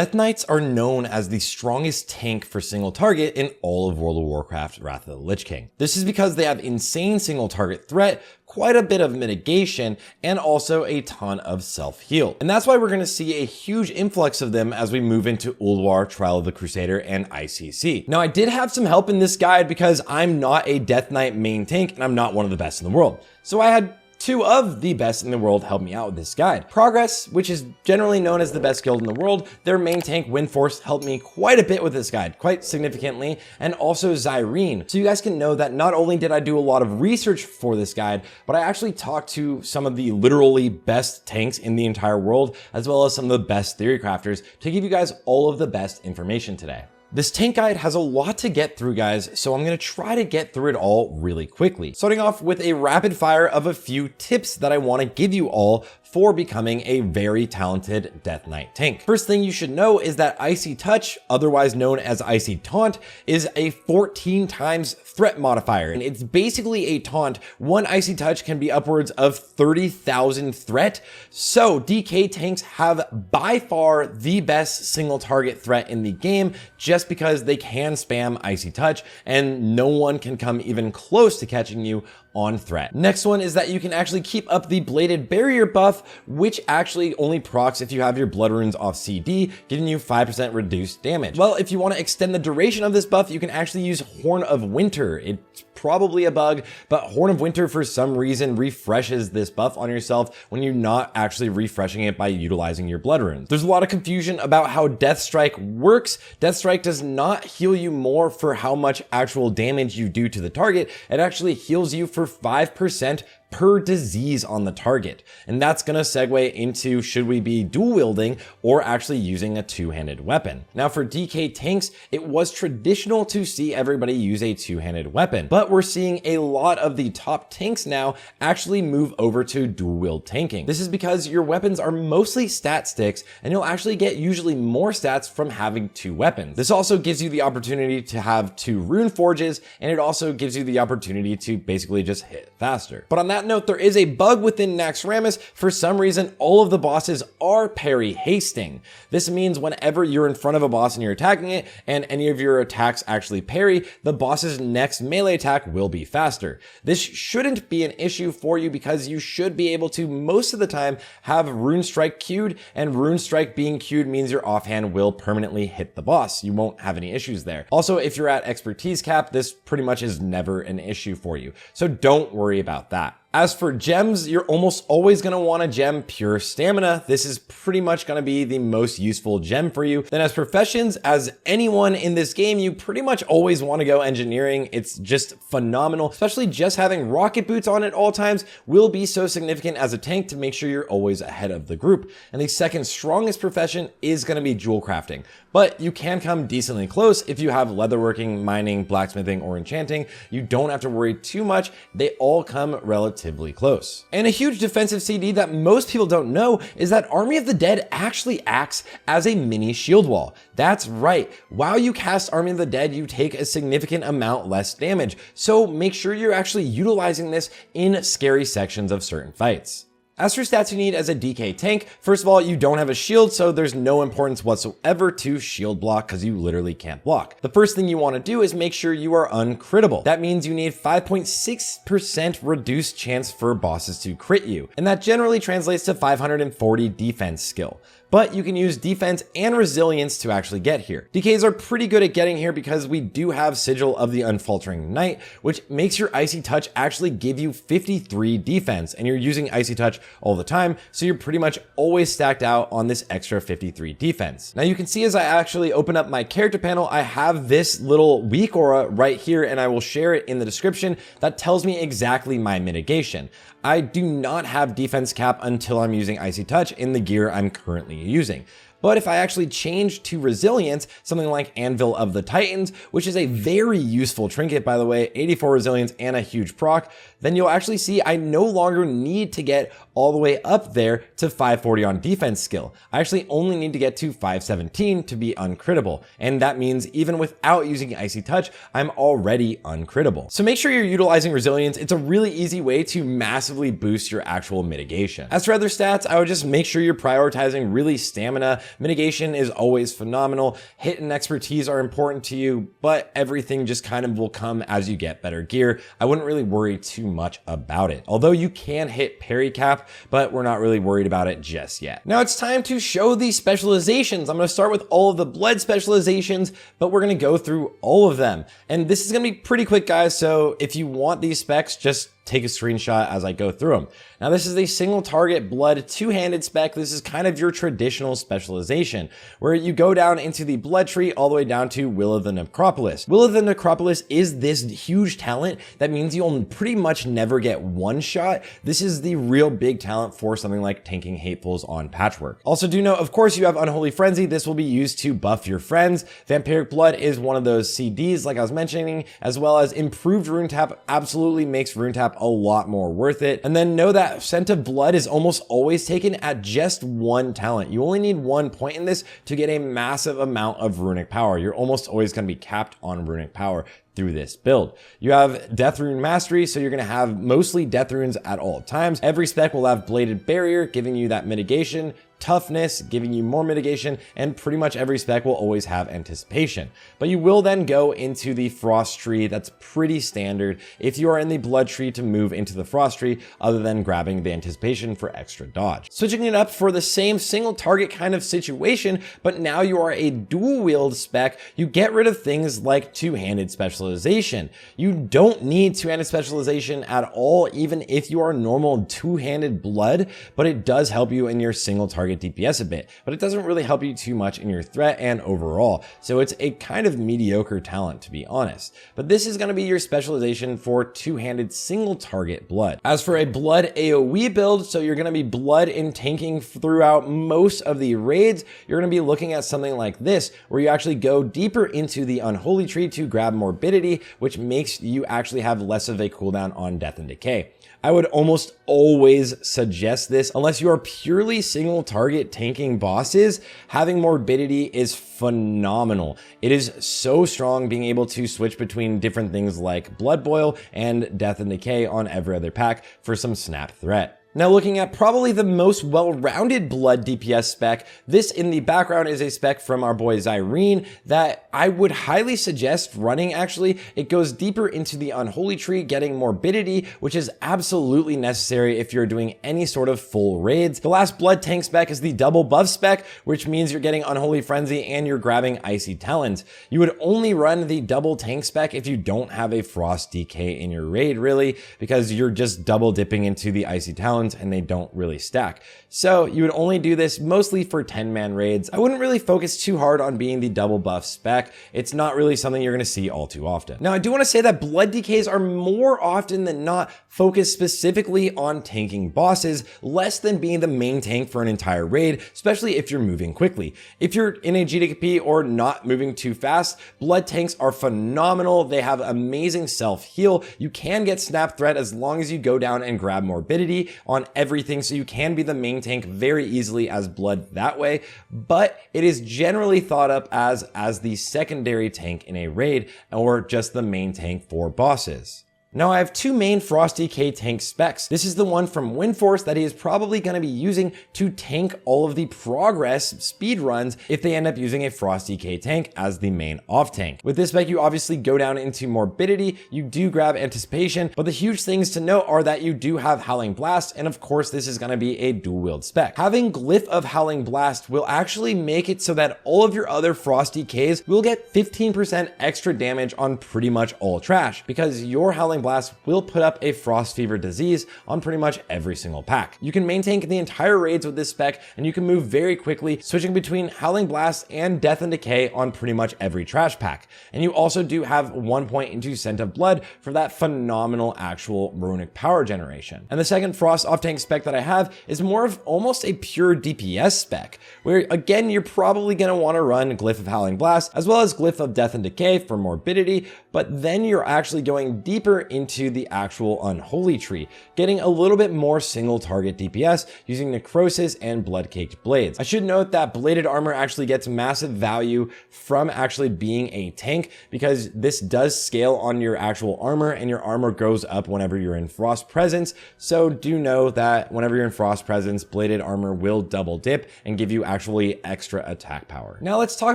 Death Knights are known as the strongest tank for single target in all of World of Warcraft Wrath of the Lich King. This is because they have insane single target threat, quite a bit of mitigation, and also a ton of self-heal. And that's why we're going to see a huge influx of them as we move into Ulduar, Trial of the Crusader, and ICC. Now, I did have some help in this guide because I'm not a Death Knight main tank and I'm not one of the best in the world. So I had two of the best in the world help me out with this guide. Progress, which is generally known as the best guild in the world, their main tank Windforce helped me quite a bit with this guide, quite significantly, and also Zyrene. So you guys can know that not only did I do a lot of research for this guide, but I actually talked to some of the literally best tanks in the entire world, as well as some of the best theory crafters to give you guys all of the best information today. This tank guide has a lot to get through, guys, so I'm going to try to get through it all really quickly. Starting off with a rapid fire of a few tips that I want to give you all for becoming a very talented Death Knight tank. First thing you should know is that Icy Touch, otherwise known as Icy Taunt, is a 14 times threat modifier. And it's basically a taunt. One Icy Touch can be upwards of 30,000 threat. So DK tanks have by far the best single target threat in the game, just because they can spam Icy Touch and no one can come even close to catching you on threat. Next one is that you can actually keep up the Bladed Barrier buff, which actually only procs if you have your blood runes off CD, giving you 5% reduced damage. Well, if you want to extend the duration of this buff, you can actually use Horn of Winter. It's probably a bug, but Horn of Winter for some reason refreshes this buff on yourself when you're not actually refreshing it by utilizing your blood runes. There's a lot of confusion about how Death Strike works. Death Strike does not heal you more for how much actual damage you do to the target. It actually heals you for 5% per disease on the target. And that's going to segue into should we be dual wielding or actually using a two-handed weapon. Now for DK tanks, it was traditional to see everybody use a two-handed weapon, but we're seeing a lot of the top tanks now actually move over to dual wield tanking. This is because your weapons are mostly stat sticks and you'll actually get usually more stats from having two weapons. This also gives you the opportunity to have two rune forges, and it also gives you the opportunity to basically just hit faster. But on that note, there is a bug within Naxxramas. For some reason, all of the bosses are parry hasting. This means whenever you're in front of a boss and you're attacking it, and any of your attacks actually parry, the boss's next melee attack will be faster. This shouldn't be an issue for you because you should be able to, most of the time, have Rune Strike queued, and Rune Strike being queued means your offhand will permanently hit the boss. You won't have any issues there. Also, if you're at expertise cap, this pretty much is never an issue for you. So don't worry about that. As for gems, you're almost always going to want to gem pure stamina. This is pretty much going to be the most useful gem for you. Then as professions, as anyone in this game, you pretty much always want to go engineering. It's just phenomenal, especially just having rocket boots on at all times will be so significant as a tank to make sure you're always ahead of the group. And the second strongest profession is going to be jewel crafting, but you can come decently close if you have leatherworking, mining, blacksmithing, or enchanting. You don't have to worry too much. They all come relatively close. And a huge defensive CD that most people don't know is that Army of the Dead actually acts as a mini shield wall. That's right. While you cast Army of the Dead, you take a significant amount less damage. So make sure you're actually utilizing this in scary sections of certain fights. As for stats you need as a DK tank, first of all, you don't have a shield, so there's no importance whatsoever to shield block because you literally can't block. The first thing you want to do is make sure you are uncrittable. That means you need 5.6% reduced chance for bosses to crit you, and that generally translates to 540 defense skill. But you can use defense and resilience to actually get here. DKs are pretty good at getting here because we do have Sigil of the Unfaltering Knight, which makes your Icy Touch actually give you 53 defense, and you're using Icy Touch all the time, so you're pretty much always stacked out on this extra 53 defense. Now you can see as I actually open up my character panel, I have this little weak aura right here, and I will share it in the description that tells me exactly my mitigation. I do not have defense cap until I'm using Icy Touch in the gear I'm currently using. But if I actually change to resilience, something like Anvil of the Titans, which is a very useful trinket, by the way, 84 resilience and a huge proc, then you'll actually see I no longer need to get all the way up there to 540 on defense skill. I actually only need to get to 517 to be uncrittable, and that means even without using Icy Touch, I'm already uncrittable. So make sure you're utilizing resilience. It's a really easy way to massively boost your actual mitigation. As for other stats, I would just make sure you're prioritizing really stamina. Mitigation is always phenomenal. Hit and expertise are important to you, but everything just kind of will come as you get better gear. I wouldn't really worry too much about it. Although you can hit parry cap, but we're not really worried about it just yet. Now it's time to show the specializations. I'm going to start with all of the blood specializations, but we're going to go through all of them. And this is going to be pretty quick, guys. So if you want these specs, just take a screenshot as I go through them. Now this is a single target blood two-handed spec. This is kind of your traditional specialization where you go down into the blood tree all the way down to Will of the Necropolis. Will of the Necropolis is this huge talent that means you'll pretty much never get one shot. This is the real big talent for something like tanking Hatefuls on Patchwork. Also do know, of course, you have Unholy Frenzy. This will be used to buff your friends. Vampiric Blood is one of those CDs like I was mentioning, as well as improved rune tap absolutely makes rune tap a lot more worth it. And then know that Scent of Blood is almost always taken at just one talent. You only need 1 point in this to get a massive amount of runic power. You're almost always going to be capped on runic power through this build. You have Death Rune Mastery, so you're going to have mostly Death Runes at all times. Every spec will have Bladed Barrier, giving you that mitigation, Toughness, giving you more mitigation, and pretty much every spec will always have Anticipation. But you will then go into the Frost Tree. That's pretty standard if you are in the Blood Tree to move into the Frost Tree, other than grabbing the Anticipation for extra dodge. Switching it up for the same single target kind of situation, but now you are a dual wield spec, you get rid of things like two-handed specialization. You don't need two-handed specialization at all, even if you are normal two-handed blood, but it does help you in your single target DPS a bit, but it doesn't really help you too much in your threat and overall. So it's a kind of mediocre talent, to be honest. But this is going to be your specialization for two-handed single target blood. As for a blood AoE build, so you're going to be blood in tanking throughout most of the raids, you're going to be looking at something like this, where you actually go deeper into the Unholy Tree to grab Morbidity, which makes you actually have less of a cooldown on Death and Decay. I would almost always suggest this unless you are purely single target tanking bosses. Having Morbidity is phenomenal. It is so strong, being able to switch between different things like Blood Boil and Death and Decay on every other pack for some snap threat. Now looking at probably the most well-rounded blood DPS spec, this in the background is a spec from our boy Zyrene that I would highly suggest running actually. It goes deeper into the Unholy Tree, getting Morbidity, which is absolutely necessary if you're doing any sort of full raids. The last blood tank spec is the double buff spec, which means you're getting Unholy Frenzy and you're grabbing Icy Talons. You would only run the double tank spec if you don't have a Frost DK in your raid really, because you're just double dipping into the Icy Talons and they don't really stack. So you would only do this mostly for 10-man raids. I wouldn't really focus too hard on being the double buff spec. It's not really something you're going to see all too often. Now I do want to say that blood DKs are more often than not focused specifically on tanking bosses, less than being the main tank for an entire raid, especially if you're moving quickly. If you're in a GDP or not moving too fast, blood tanks are phenomenal. They have amazing self-heal. You can get snap threat as long as you go down and grab Morbidity on everything, so you can be the main tank very easily as blood that way, but it is generally thought up as the secondary tank in a raid or just the main tank for bosses. Now I have two main Frost DK tank specs. This is the one from Windforce that he is probably going to be using to tank all of the progress speed runs if they end up using a Frost DK tank as the main off tank. With this spec, you obviously go down into Morbidity, you do grab Anticipation, but the huge things to note are that you do have Howling Blast, and of course this is going to be a dual wield spec. Having Glyph of Howling Blast will actually make it so that all of your other Frost DKs will get 15% extra damage on pretty much all trash, because your Howling Blast will put up a Frost Fever disease on pretty much every single pack. You can maintain the entire raids with this spec, and you can move very quickly, switching between Howling Blast and Death and Decay on pretty much every trash pack. And you also do have 1 point into Scent of Blood for that phenomenal actual runic power generation. And the second Frost off tank spec that I have is more of almost a pure DPS spec, where again, you're probably going to want to run Glyph of Howling Blast as well as Glyph of Death and Decay for Morbidity, but then you're actually going deeper into the actual unholy tree, getting a little bit more single target DPS using necrosis and blood caked blades. I should note that bladed armor actually gets massive value from actually being a tank, because this does scale on your actual armor, and your armor goes up whenever you're in frost presence. So do know that whenever you're in frost presence, bladed armor will double dip and give you actually extra attack power. Now let's talk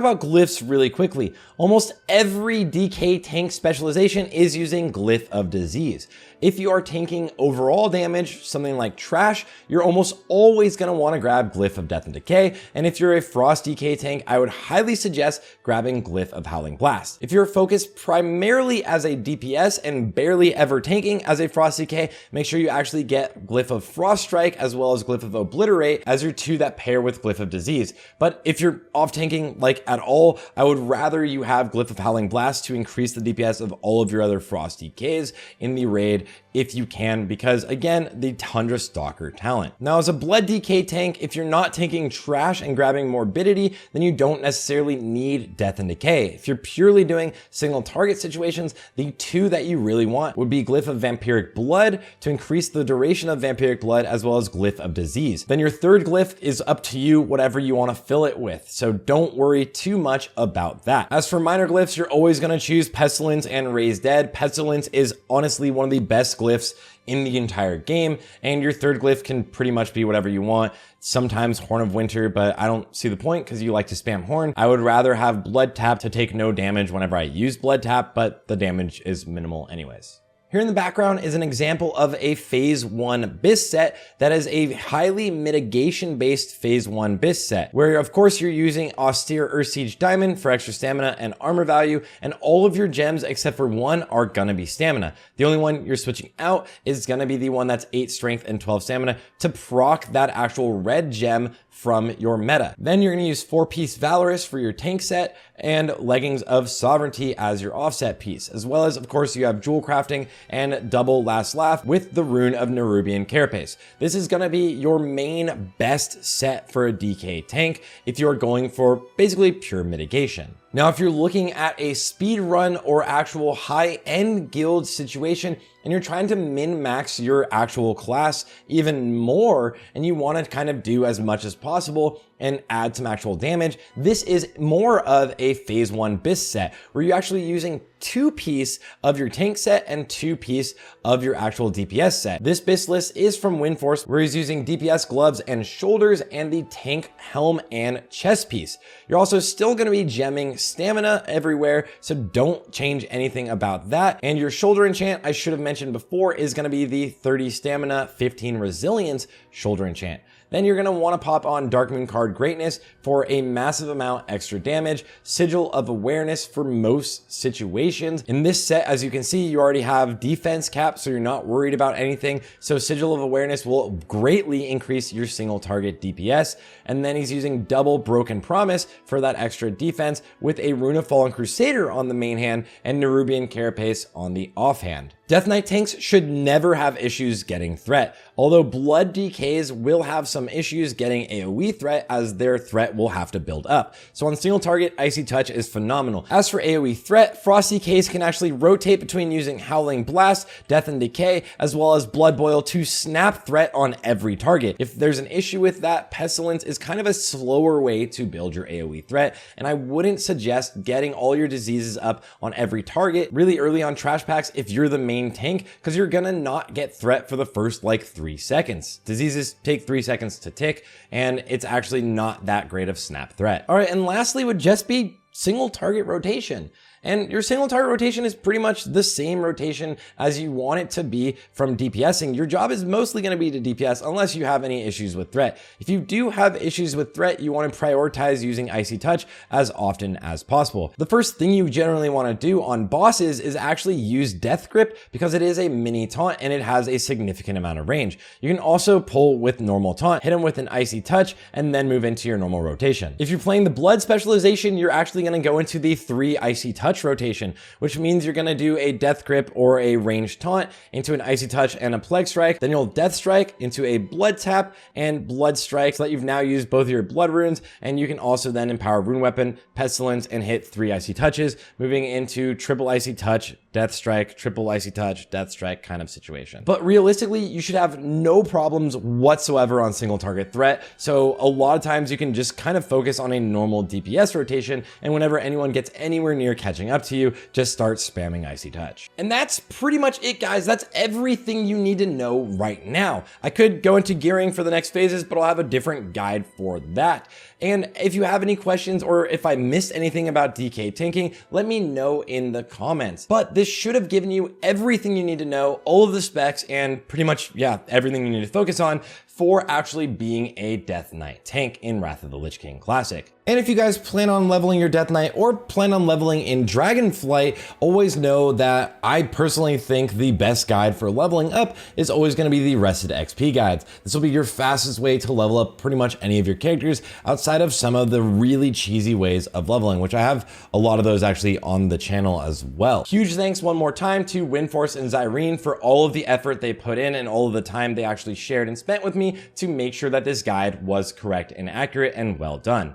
about glyphs really quickly. Almost every DK tank specialization is using Glyph of Disease. If you are tanking overall damage, something like trash, you're almost always going to want to grab Glyph of Death and Decay. And if you're a Frost DK tank, I would highly suggest grabbing Glyph of Howling Blast. If you're focused primarily as a DPS and barely ever tanking as a Frost DK, make sure you actually get Glyph of Frost Strike as well as Glyph of Obliterate as your two that pair with Glyph of Disease. But if you're off tanking like at all, I would rather you have Glyph of Howling Blast to increase the DPS of all of your other Frost DKs in the raid if you can, because again, the Tundra Stalker talent. Now as a blood DK tank, if you're not tanking trash and grabbing morbidity, then you don't necessarily need Death and Decay. If you're purely doing single target situations, the two that you really want would be Glyph of Vampiric Blood to increase the duration of Vampiric Blood, as well as Glyph of Disease. Then your third glyph is up to you, whatever you want to fill it with, so don't worry too much about that. As for minor glyphs, you're always going to choose Pestilence and Raise Dead. Pestilence is honestly one of the best glyphs in the entire game, and your third glyph can pretty much be whatever you want. Sometimes Horn of Winter, but I don't see the point because you like to spam Horn. I would rather have Blood Tap to take no damage whenever I use Blood Tap, but the damage is minimal anyways. Here in the background is an example of a phase 1 BiS set that is a highly mitigation based phase 1 BiS set, where of course you're using Austere Earthsiege Diamond for extra stamina and armor value, and all of your gems except for one are gonna be stamina. The only one you're switching out is gonna be the one that's 8 strength and 12 stamina to proc that actual red gem from your meta. Then you're gonna use 4-piece Valorous for your tank set and Leggings of Sovereignty as your offset piece, as well as of course you have jewel crafting and double Last Laugh with the rune of Nerubian Carapace. This is gonna be your main best set for a DK tank if you're going for basically pure mitigation. Now, if you're looking at a speed run or actual high-end guild situation and you're trying to min-max your actual class even more and you want to kind of do as much as possible and add some actual damage, this is more of a phase 1 BiS set where you're actually using 2-piece of your tank set and 2-piece of your actual DPS set. This BiS list is from Windforce, where he's using DPS gloves and shoulders and the tank helm and chest piece. You're also still going to be gemming stamina everywhere, so don't change anything about that. And your shoulder enchant, I should have mentioned before, is going to be the 30 stamina, 15 resilience shoulder enchant. Then you're going to want to pop on Darkmoon Card Greatness for a massive amount extra damage, Sigil of Awareness for most situations. In this set, as you can see, you already have defense cap, so you're not worried about anything. So Sigil of Awareness will greatly increase your single target DPS. And then he's using double Broken Promise for that extra defense with a Rune of Fallen Crusader on the main hand and Nerubian Carapace on the offhand. Death Knight tanks should never have issues getting threat, although Blood DKs will have some issues getting AoE threat as their threat will have to build up. So on single target, Icy Touch is phenomenal. As for AoE threat, Frost DKs can actually rotate between using Howling Blast, Death and Decay, as well as Blood Boil to snap threat on every target. If there's an issue with that, Pestilence is kind of a slower way to build your AoE threat, and I wouldn't suggest getting all your diseases up on every target really early on trash packs if you're the main tank, because you're gonna not get threat for the first like 3 seconds. Diseases take 3 seconds to tick, and it's actually not that great of snap threat. All right, and lastly would just be single target rotation. And your single target rotation is pretty much the same rotation as you want it to be from DPSing. Your job is mostly going to be to DPS unless you have any issues with threat. If you do have issues with threat, you want to prioritize using Icy Touch as often as possible. The first thing you generally want to do on bosses is actually use Death Grip because it is a mini taunt and it has a significant amount of range. You can also pull with normal taunt, hit them with an Icy Touch, and then move into your normal rotation. If you're playing the Blood specialization, you're actually going to go into the 3 Icy Touch rotation, which means you're going to do a Death Grip or a ranged taunt into an Icy Touch and a Plague Strike. Then you'll Death Strike into a Blood Tap and Blood Strike so that you've now used both of your blood runes, and you can also then empower Rune Weapon, Pestilence, and hit 3 Icy Touches, moving into triple Icy Touch, death strike, triple icy touch, death strike kind of situation. But realistically, you should have no problems whatsoever on single target threat. So a lot of times you can just kind of focus on a normal DPS rotation, and whenever anyone gets anywhere near catching up to you, just start spamming icy touch. And that's pretty much it, guys. That's everything you need to know right now. I could go into gearing for the next phases, but I'll have a different guide for that. And if you have any questions or if I missed anything about DK tanking, let me know in the comments. But this should have given you everything you need to know, all of the specs, and pretty much, yeah, everything you need to focus on for actually being a Death Knight tank in Wrath of the Lich King Classic. And if you guys plan on leveling your Death Knight or plan on leveling in Dragonflight, always know that I personally think the best guide for leveling up is always going to be the Rested XP guides. This will be your fastest way to level up pretty much any of your characters outside of some of the really cheesy ways of leveling, which I have a lot of those actually on the channel as well. Huge thanks one more time to Windforce and Zyrene for all of the effort they put in and all of the time they actually shared and spent with me to make sure that this guide was correct and accurate and well done.